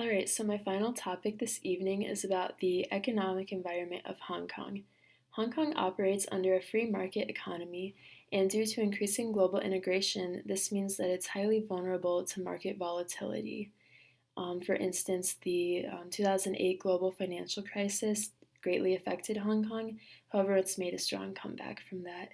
All right, so my final topic this evening is about the economic environment of Hong Kong. Hong Kong operates under a free market economy, and due to increasing global integration, this means that it's highly vulnerable to market volatility. For instance, the 2008 global financial crisis greatly affected Hong Kong. However, it's made a strong comeback from that.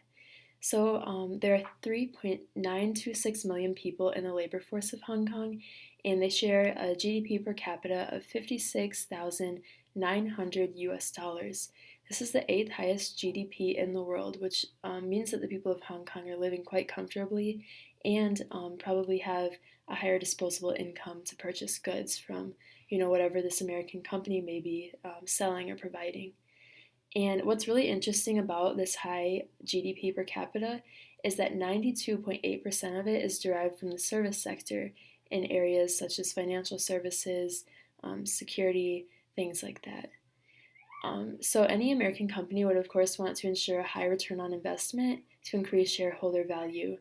So there are 3.926 million people in the labor force of Hong Kong, and they share a GDP per capita of 56,900 US dollars. This is the eighth highest GDP in the world, which means that the people of Hong Kong are living quite comfortably and probably have a higher disposable income to purchase goods from, whatever this American company may be selling or providing. And what's really interesting about this high GDP per capita is that 92.8% of it is derived from the service sector in areas such as financial services, security, things like that. So any American company would, of course, want to ensure a high return on investment to increase shareholder value.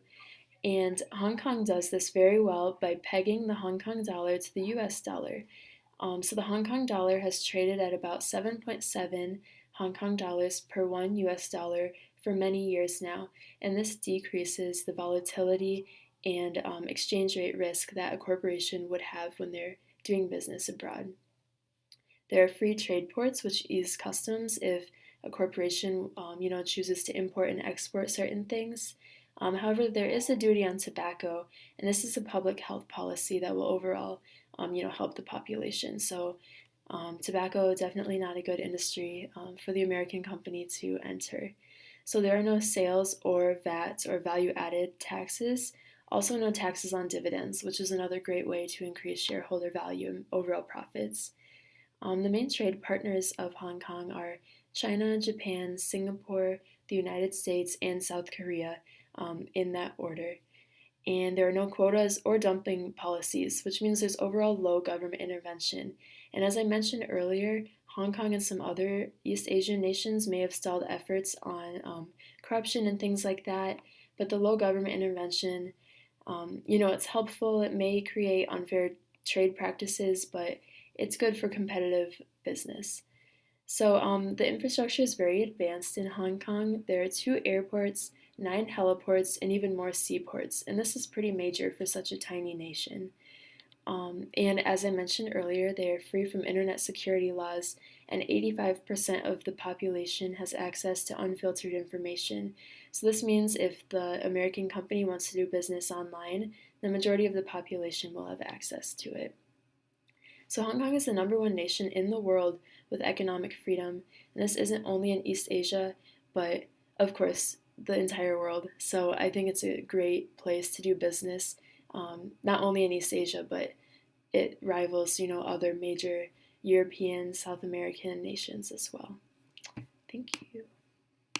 And Hong Kong does this very well by pegging the Hong Kong dollar to the US dollar. So the Hong Kong dollar has traded at about 7.7 Hong Kong dollars per one US dollar for many years now, and this decreases the volatility and exchange rate risk that a corporation would have when they're doing business abroad. There are free trade ports, which ease customs if a corporation, chooses to import and export certain things. However, there is a duty on tobacco, and this is a public health policy that will overall, help the population. So, tobacco definitely not a good industry for the American company to enter. So there are no sales or VAT or value-added taxes. Also, no taxes on dividends, which is another great way to increase shareholder value and overall profits. The main trade partners of Hong Kong are China, Japan, Singapore, the United States, and South Korea, in that order. And there are no quotas or dumping policies, which means there's overall low government intervention. And as I mentioned earlier, Hong Kong and some other East Asian nations may have stalled efforts on corruption and things like that, but the low government intervention, it's helpful. It may create unfair trade practices, but it's good for competitive business. So the infrastructure is very advanced in Hong Kong. There are two airports, nine heliports, and even more seaports, and this is pretty major for such a tiny nation. And as I mentioned earlier, they are free from internet security laws, and 85% of the population has access to unfiltered information. So this means if the American company wants to do business online, the majority of the population will have access to it. So Hong Kong is the number one nation in the world with economic freedom, and this isn't only in East Asia, but of course the entire world. So I think it's a great place to do business, not only in East Asia, but it rivals, other major European, South American nations as well.